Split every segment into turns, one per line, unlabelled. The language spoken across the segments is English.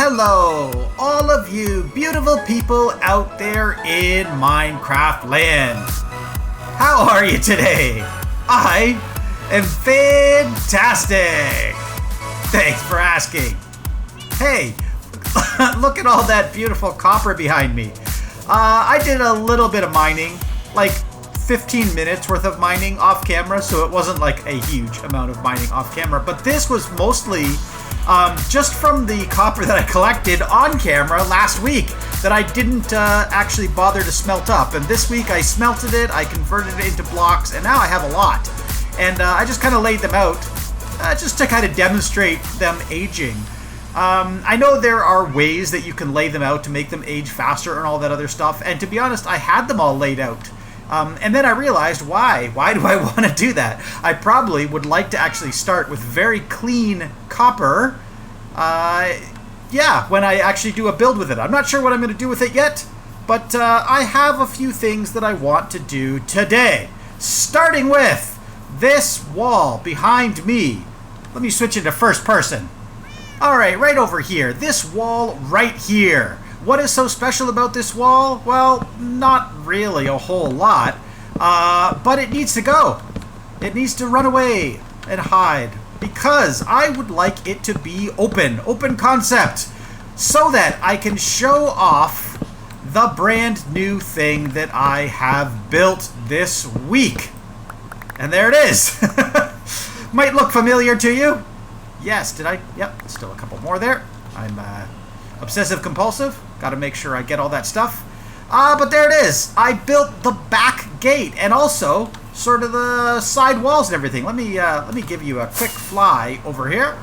hello, all of you beautiful people out there in Minecraft land. How are you today? I am fantastic. Thanks for asking. Hey, look at all that beautiful copper behind me. I did a little bit of mining, like 15 minutes worth of mining off camera, so it wasn't like a huge amount of mining off camera, but this was mostly just from the copper that I collected on camera last week that I didn't actually bother to smelt up. And this week I smelted it, I converted it into blocks, and now I have a lot. And I just kind of laid them out just to kind of demonstrate them aging. I know there are ways that you can lay them out to make them age faster and all that other stuff. And to be honest, I had them all laid out. And then I realized why. Why do I want to do that? I probably would like to actually start with very clean copper. Yeah, when I actually do a build with it. I'm not sure what I'm going to do with it yet, but I have a few things that I want to do today. Starting with this wall behind me. Let me switch into first person. Alright, right over here. This wall right here. What is so special about this wall? Well, not really a whole lot, but it needs to go. It needs to run away and hide because I would like it to be open concept, so that I can show off the brand new thing that I have built this week. And there it is. Might look familiar to you. Yes, did I? Yep, still a couple more there. I'm obsessive compulsive. Got to make sure I get all that stuff. But there it is. I built the back gate and also sort of the side walls and everything. Let me give you a quick fly over here.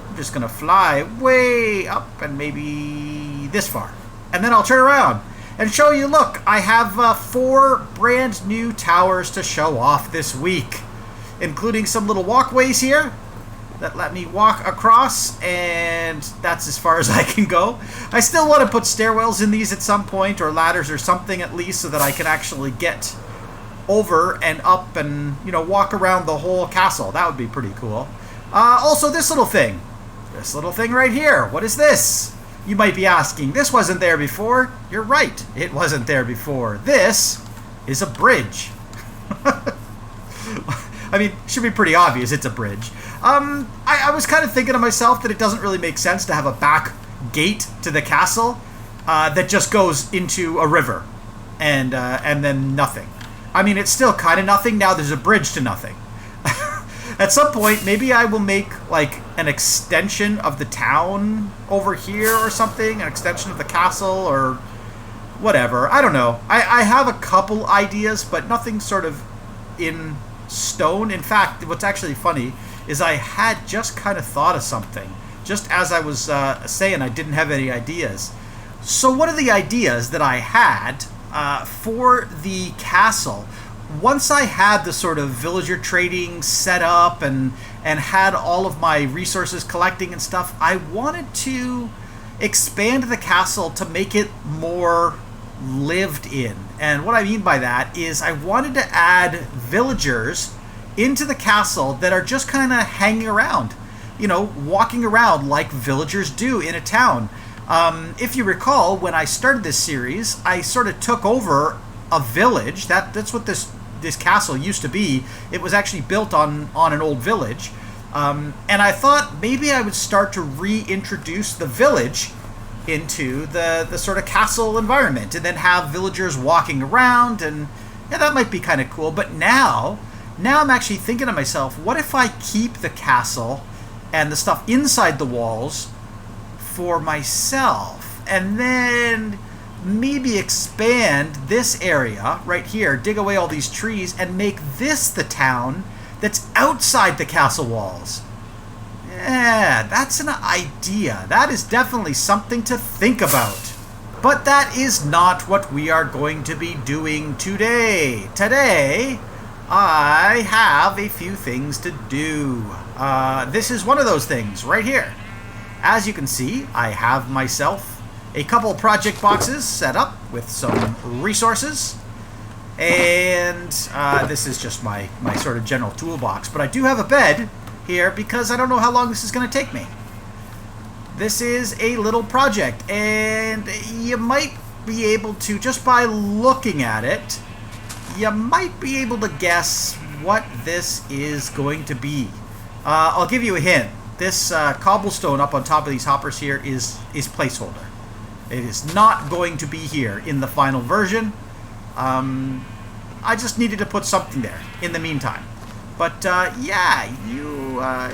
I'm just gonna fly way up and maybe this far, and then I'll turn around and show you. Look, I have 4 brand new towers to show off this week, including some little walkways here that let me walk across, and that's as far as I can go. I still want to put stairwells in these at some point, or ladders or something at least, so that I can actually get over and up and, you know, walk around the whole castle. That would be pretty cool. Also, this little thing right here. What is this? You might be asking, this wasn't there before. You're right, it wasn't there before. This is a bridge. I mean, it should be pretty obvious it's a bridge. I was kind of thinking to myself that it doesn't really make sense to have a back gate to the castle that just goes into a river and then nothing. I mean, it's still kind of nothing. Now there's a bridge to nothing. At some point, maybe I will make like an extension of the town over here or something, an extension of the castle or whatever. I don't know. I have a couple ideas, but nothing sort of in stone. In fact, what's actually funny is I had just kind of thought of something just as I was saying I didn't have any ideas. So one of the ideas that I had for the castle, once I had the sort of villager trading set up and had all of my resources collecting and stuff, I wanted to expand the castle to make it more lived in. And what I mean by that is I wanted to add villagers into the castle that are just kind of hanging around, you know, walking around like villagers do in a town. If you recall, when I started this series, I sort of took over a village. That's what this castle used to be. It was actually built on an old village. And I thought maybe I would start to reintroduce the village into the sort of castle environment and then have villagers walking around, and yeah, that might be kind of cool. But now I'm actually thinking to myself, what if I keep the castle and the stuff inside the walls for myself, and then maybe expand this area right here, dig away all these trees, and make this the town that's outside the castle walls? Yeah, that's an idea. That is definitely something to think about. But that is not what we are going to be doing today. Today, I have a few things to do. This is one of those things right here. As you can see, I have myself a couple project boxes set up with some resources. And this is just my sort of general toolbox. But I do have a bed here because I don't know how long this is going to take me. This is a little project, and you might be able to, just by looking at it, you might be able to guess what this is going to be. I'll give you a hint. This cobblestone up on top of these hoppers here is placeholder. It is not going to be here in the final version. I just needed to put something there in the meantime. But yeah,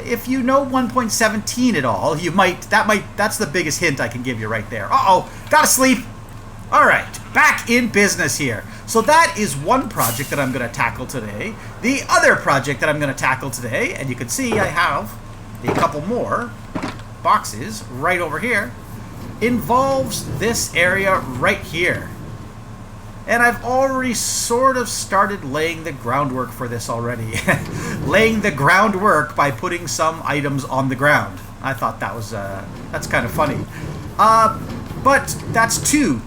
if you know 1.17 at all, that's the biggest hint I can give you right there. Uh-oh, gotta sleep. All right, back in business here. So that is one project that I'm going to tackle today. The other project that I'm going to tackle today, and you can see I have a couple more boxes right over here, involves this area right here. And I've already sort of started laying the groundwork for this already. Laying the groundwork by putting some items on the ground. I thought that was, that's kind of funny. But that's two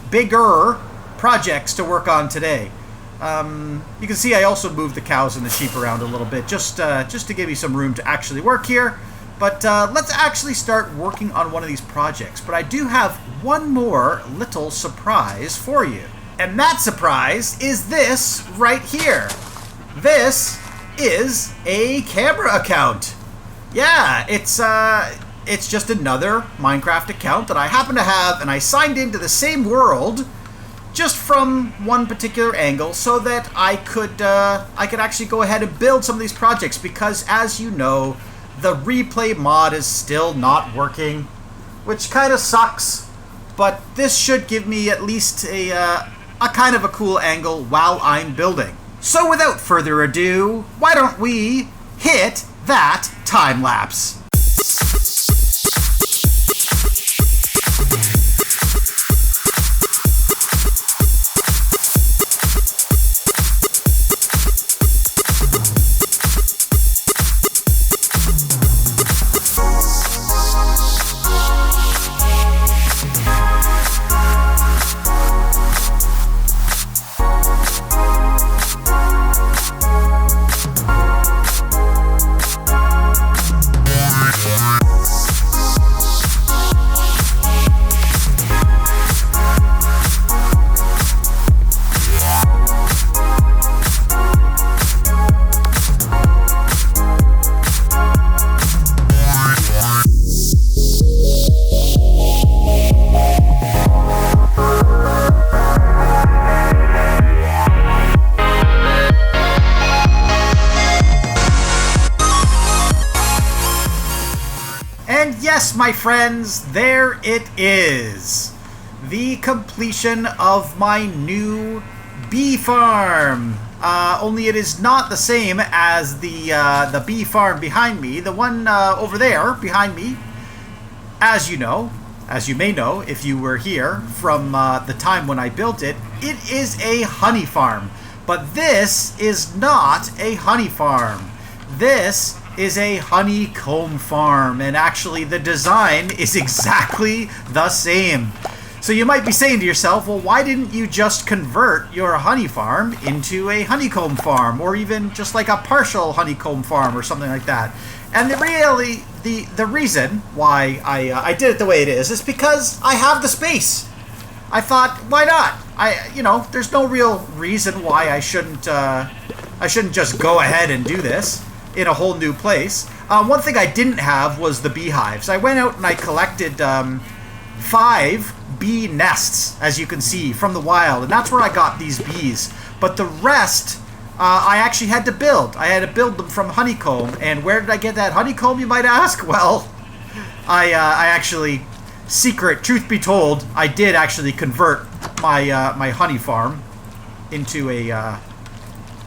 bigger projects to work on today. You can see I also moved the cows and the sheep around a little bit, just to give you some room to actually work here. But let's actually start working on one of these projects. But I do have one more little surprise for you. And that surprise is this right here. This is a camera account. Yeah, it's just another Minecraft account that I happen to have, and I signed into the same world just from one particular angle so that I could actually go ahead and build some of these projects, because as you know, the replay mod is still not working, which kind of sucks, but this should give me at least a kind of a cool angle while I'm building. So without further ado, why don't we hit that time lapse? And yes, my friends, there it is. The completion of my new bee farm. Only it is not the same as the bee farm behind me. The one over there behind me, as you may know if you were here from the time when I built it, it is a honey farm. But this is not a honey farm. This is a honeycomb farm, and actually the design is exactly the same. So you might be saying to yourself, well, why didn't you just convert your honey farm into a honeycomb farm, or even just like a partial honeycomb farm or something like that? And the reason why I did it the way it is because I have the space. I thought, why not? There's no real reason why I shouldn't just go ahead and do this in a whole new place. One thing I didn't have was the beehives. I went out and I collected 5 bee nests, as you can see, from the wild, and that's where I got these bees. But the rest, I actually had to build. I had to build them from honeycomb. And where did I get that honeycomb, you might ask? Well, I actually, truth be told, I did actually convert my honey farm into a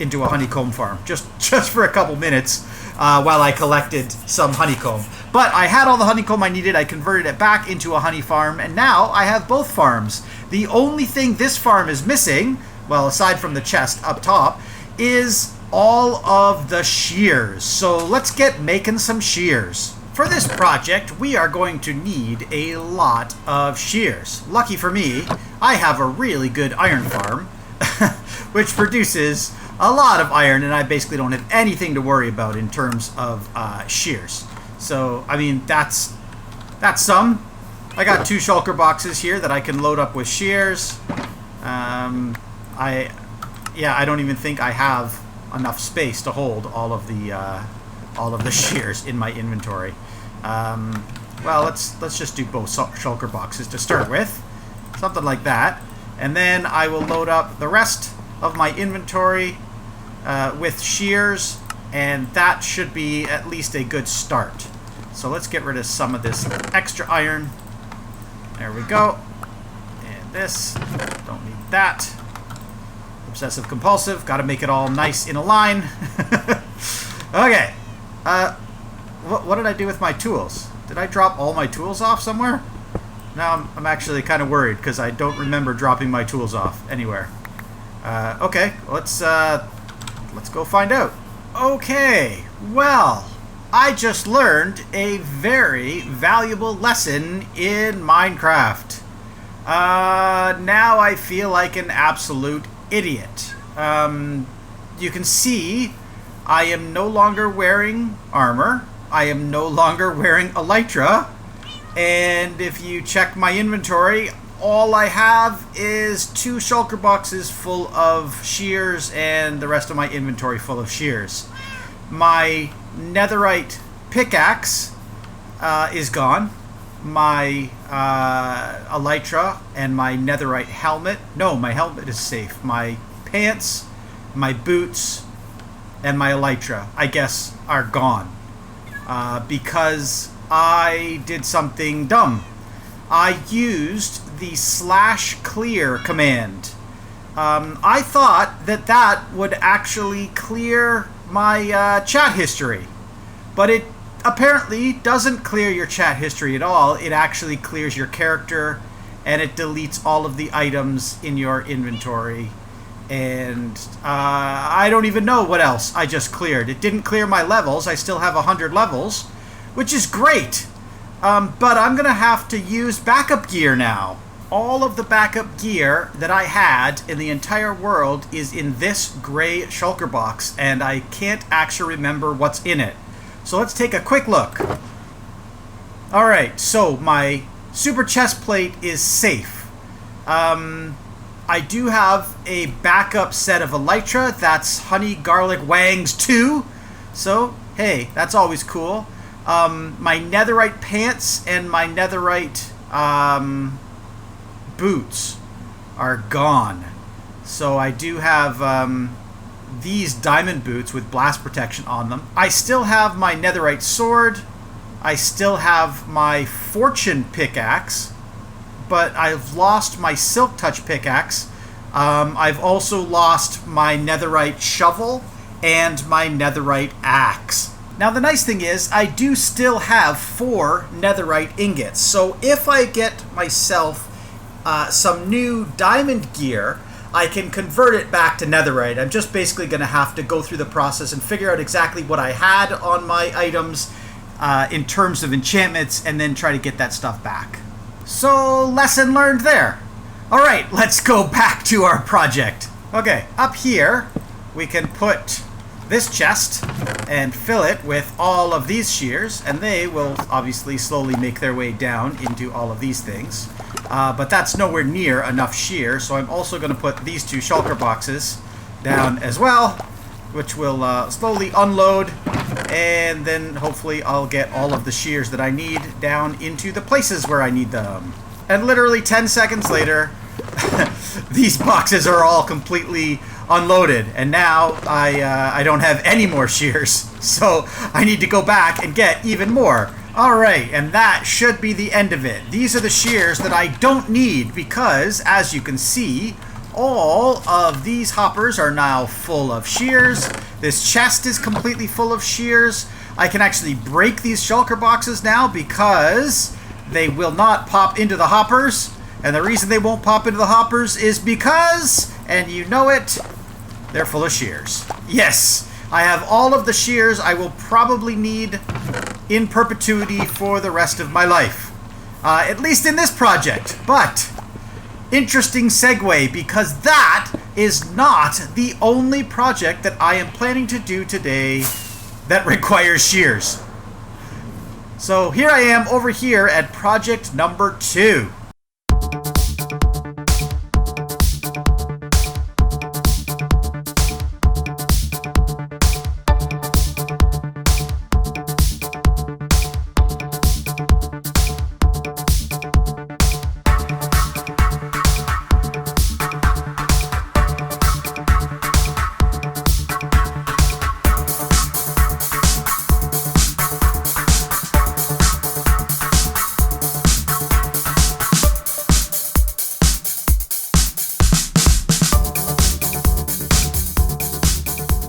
honeycomb farm, just for a couple minutes while I collected some honeycomb. But I had all the honeycomb I needed. I converted it back into a honey farm, and now I have both farms. The only thing this farm is missing, well, aside from the chest up top, is all of the shears. So let's get making some shears. For this project, we are going to need a lot of shears. Lucky for me, I have a really good iron farm, which produces a lot of iron, and I basically don't have anything to worry about in terms of shears. So, I mean, that's That's some. I got 2 shulker boxes here that I can load up with shears. I don't even think I have enough space to hold all of the shears in my inventory. Well, let's just do both shulker boxes to start with, something like that, and then I will load up the rest of my inventory with shears, and that should be at least a good start. So let's get rid of some of this extra iron. There we go. And this, don't need that. Obsessive compulsive, got to make it all nice in a line. Okay. What did I do with my tools? Did I drop all my tools off somewhere? Now I'm actually kind of worried because I don't remember dropping my tools off anywhere. Okay, let's go find out. Okay, well, I just learned a very valuable lesson in Minecraft. Now I feel like an absolute idiot. You can see I am no longer wearing armor. I am no longer wearing elytra. And if you check my inventory, all I have is 2 shulker boxes full of shears and the rest of my inventory full of shears. My netherite pickaxe is gone. My elytra and my netherite helmet. No, my helmet is safe. My pants, my boots, and my elytra, I guess, are gone. Because I did something dumb. I used the /clear command. I thought that would actually clear my chat history. But it apparently doesn't clear your chat history at all. It actually clears your character, and it deletes all of the items in your inventory. And I don't even know what else I just cleared. It didn't clear my levels. I still have 100 levels, which is great. But I'm going to have to use backup gear now. All of the backup gear that I had in the entire world is in this gray shulker box, and I can't actually remember what's in it. So let's take a quick look. Alright, so my super chest plate is safe. I do have a backup set of elytra. That's Honey Garlic Wangs 2. So, hey, that's always cool. My netherite pants and my netherite boots are gone. So I do have these diamond boots with blast protection on them. I still have my netherite sword. I still have my fortune pickaxe, but I've lost my silk touch pickaxe. I've also lost my netherite shovel and my netherite axe. Now the nice thing is I do still have 4 netherite ingots. So if I get myself some new diamond gear, I can convert it back to netherite. I'm just basically going to have to go through the process and figure out exactly what I had on my items in terms of enchantments, and then try to get that stuff back. So, lesson learned there. Alright, let's go back to our project. Okay, up here we can put this chest and fill it with all of these shears, and they will obviously slowly make their way down into all of these things. But that's nowhere near enough shear, so I'm also going to put these 2 shulker boxes down as well, which will slowly unload, and then hopefully I'll get all of the shears that I need down into the places where I need them. And literally 10 seconds later, these boxes are all completely unloaded, and now I don't have any more shears, so I need to go back and get even more. Alright, and that should be the end of it. These are the shears that I don't need because, as you can see, all of these hoppers are now full of shears. This chest is completely full of shears. I can actually break these shulker boxes now because they will not pop into the hoppers. And the reason they won't pop into the hoppers is because, and you know it, they're full of shears. Yes, I have all of the shears I will probably need in perpetuity for the rest of my life. At least in this project. But, interesting segue, because that is not the only project that I am planning to do today that requires shears. So here I am over here at project number 2.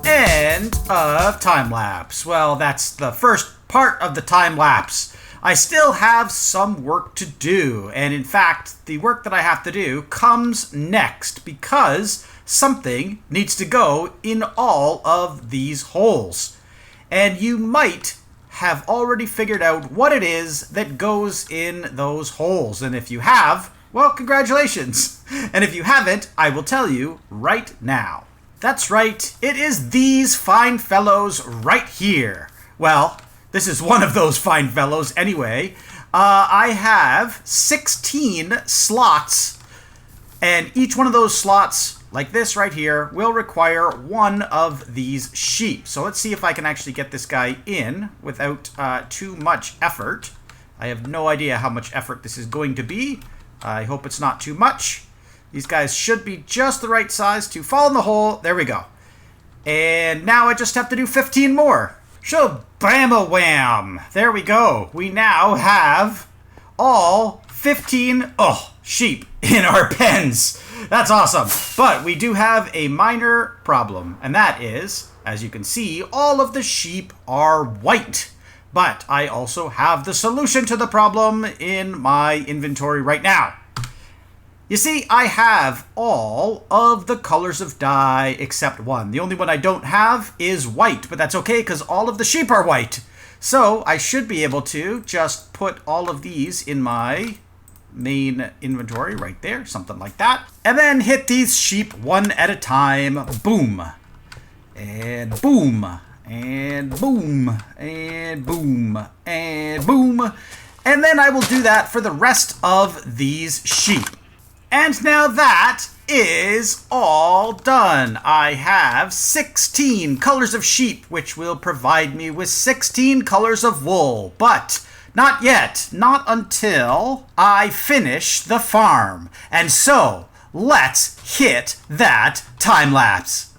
End of time lapse. Well, that's the first part of the time lapse. I still have some work to do, and in fact, the work that I have to do comes next because something needs to go in all of these holes. And you might have already figured out what it is that goes in those holes. And if you have, well, congratulations. And if you haven't, I will tell you right now. That's right, it is these fine fellows right here. Well, this is one of those fine fellows anyway. I have 16 slots, and each one of those slots, like this right here, will require one of these sheep. So let's see if I can actually get this guy in without too much effort. I have no idea how much effort this is going to be. I hope it's not too much. These guys should be just the right size to fall in the hole. There we go. And now I just have to do 15 more. Shabam-a-wham! There we go. We now have all 15 sheep in our pens. That's awesome. But we do have a minor problem, and that is, as you can see, all of the sheep are white. But I also have the solution to the problem in my inventory right now. You see, I have all of the colors of dye except one. The only one I don't have is white, but that's okay because all of the sheep are white. So I should be able to just put all of these in my main inventory right there, something like that. And then hit these sheep one at a time. Boom. And boom. And boom. And boom. And boom. And then I will do that for the rest of these sheep. And now that is all done. I have 16 colors of sheep, which will provide me with 16 colors of wool. But not yet, not until I finish the farm. And so, let's hit that time lapse.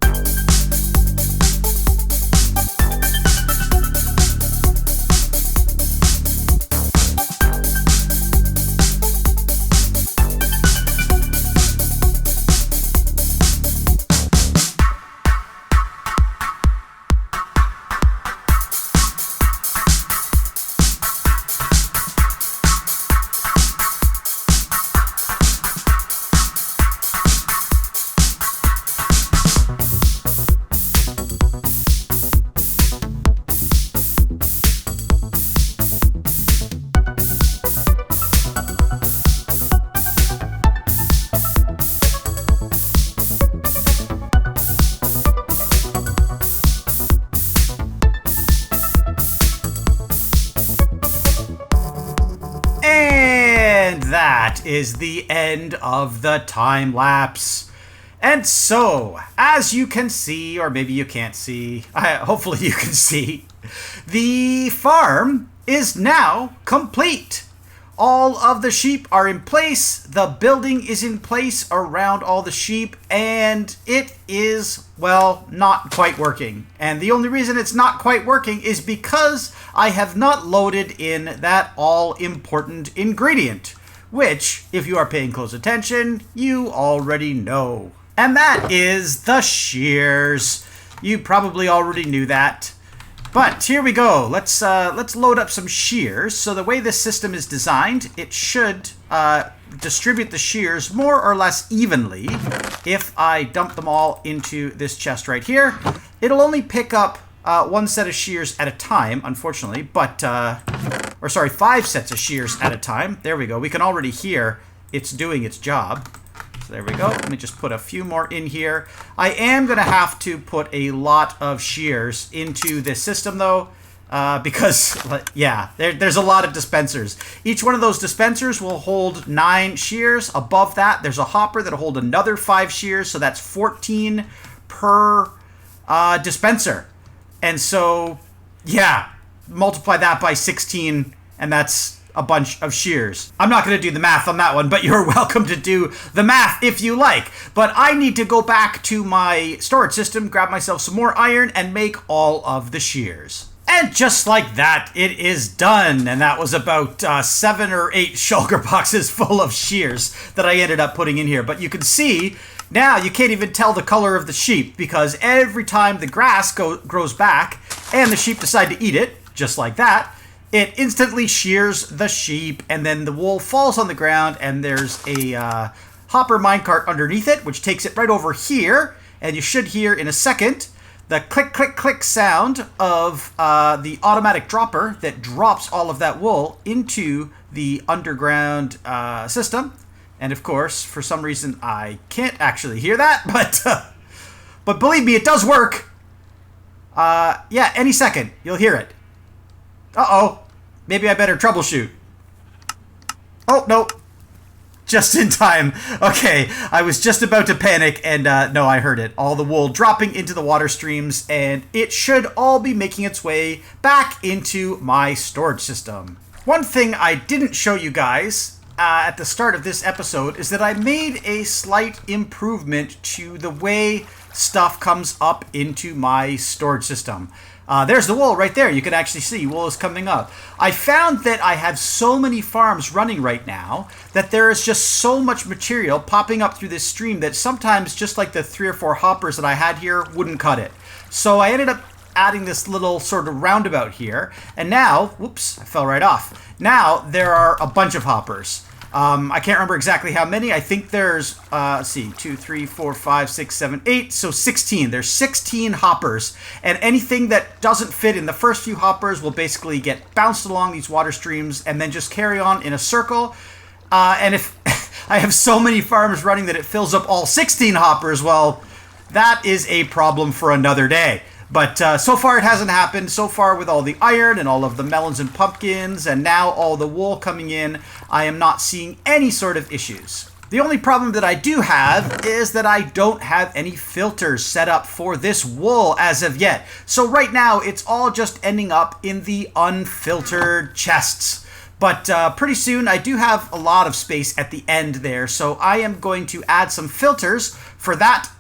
And that is the end of the time lapse. And so, as you can see, or maybe you can't see, hopefully you can see, the farm is now complete. All of the sheep are in place, the building is in place around all the sheep, and it is, well, not quite working. And the only reason it's not quite working is because I have not loaded in that all-important ingredient, which, if you are paying close attention, you already know. And that is the shears. You probably already knew that. But here we go. Let's load up some shears. So the way this system is designed, it should distribute the shears more or less evenly. If I dump them all into this chest right here, it'll only pick up one set of shears at a time, unfortunately. But, or sorry, 5 sets of shears at a time. There we go. We can already hear it's doing its job. So there we go. Let me just put a few more in here. I am going to have to put a lot of shears into this system, though, because, yeah, there's a lot of dispensers. Each one of those dispensers will hold 9 shears. Above that, there's a hopper that'll hold another 5 shears, so that's 14 per dispenser. And so, yeah, multiply that by 16, and that's a bunch of shears. I'm not going to do the math on that one, but you're welcome to do the math if you like. But I need to go back to my storage system, grab myself some more iron, and make all of the shears. And just like that, it is done. And that was about 7 or 8 shulker boxes full of shears that I ended up putting in here. But you can see, now you can't even tell the color of the sheep, because every time the grass grows back and the sheep decide to eat it, just like that, it instantly shears the sheep, and then the wool falls on the ground, and there's a hopper minecart underneath it, which takes it right over here, and you should hear in a second the click, click, click sound of the automatic dropper that drops all of that wool into the underground system. And of course, for some reason, I can't actually hear that, but believe me, it does work. Yeah, any second, you'll hear it. Uh-oh. Maybe I better troubleshoot. Oh, no. Just in time. Okay, I was just about to panic, and no, I heard it. All the wool dropping into the water streams, and it should all be making its way back into my storage system. One thing I didn't show you guys at the start of this episode is that I made a slight improvement to the way stuff comes up into my storage system. There's the wool right there. You can actually see wool is coming up. I found that I have so many farms running right now that there is just so much material popping up through this stream that sometimes just like the 3 or 4 hoppers that I had here wouldn't cut it. So I ended up adding this little sort of roundabout here. And now, whoops, I fell right off. Now there are a bunch of hoppers. I can't remember exactly how many. I think there's, let's see, 2, 3, 4, 5, 6, 7, 8. So 16. There's 16 hoppers. And anything that doesn't fit in the first few hoppers will basically get bounced along these water streams and then just carry on in a circle. And if I have so many farms running that it fills up all 16 hoppers, well, that is a problem for another day. But so far it hasn't happened. So far with all the iron and all of the melons and pumpkins and now all the wool coming in, I am not seeing any sort of issues. The only problem that I do have is that I don't have any filters set up for this wool as of yet. So right now it's all just ending up in the unfiltered chests. But pretty soon I do have a lot of space at the end there, so I am going to add some filters for that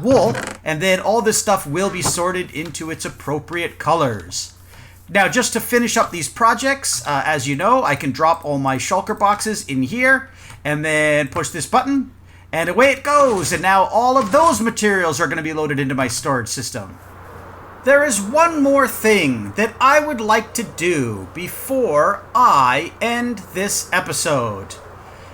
wool, and then all this stuff will be sorted into its appropriate colors. Now, just to finish up these projects, as you know, I can drop all my shulker boxes in here, and then push this button, and away it goes, and now all of those materials are going to be loaded into my storage system. There is one more thing that I would like to do before I end this episode.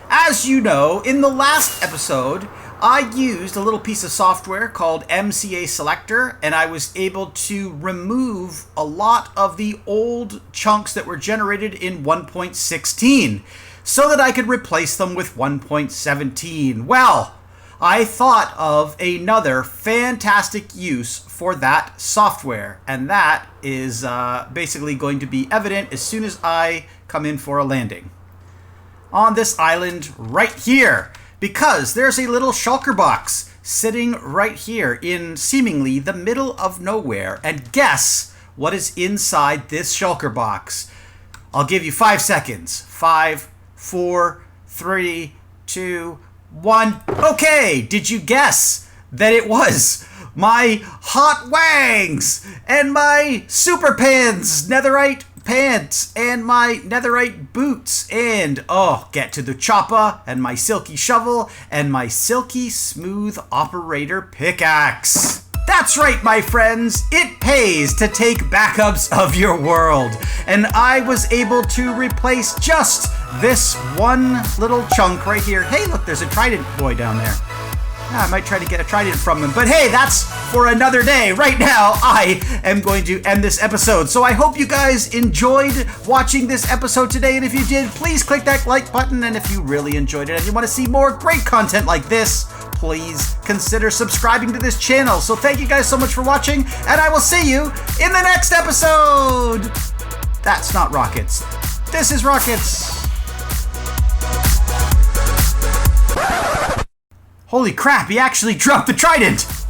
As you know, in the last episode, I used a little piece of software called MCA Selector, and I was able to remove a lot of the old chunks that were generated in 1.16 so that I could replace them with 1.17. Well, I thought of another fantastic use for that software, and that is basically going to be evident as soon as I come in for a landing on this island right here, because there's a little shulker box sitting right here in seemingly the middle of nowhere. And guess what is inside this shulker box? I'll give you 5 seconds. 5, 4, 3, 2, 1. Okay, did you guess that it was my hot wangs and my super pins, netherite pants, and my netherite boots, and get to the chopper, and my silky shovel, and my silky smooth operator pickaxe. That's right, my friends, it pays to take backups of your world, and I was able to replace just this one little chunk right here. Hey, look, there's a trident boy down there. I might try to get a trident from him, but hey, that's for another day. Right now, I am going to end this episode. So I hope you guys enjoyed watching this episode today, and if you did, please click that like button, and if you really enjoyed it and you want to see more great content like this, please consider subscribing to this channel. So thank you guys so much for watching, and I will see you in the next episode! That's not rockets. This is rockets. Holy crap, he actually dropped the trident!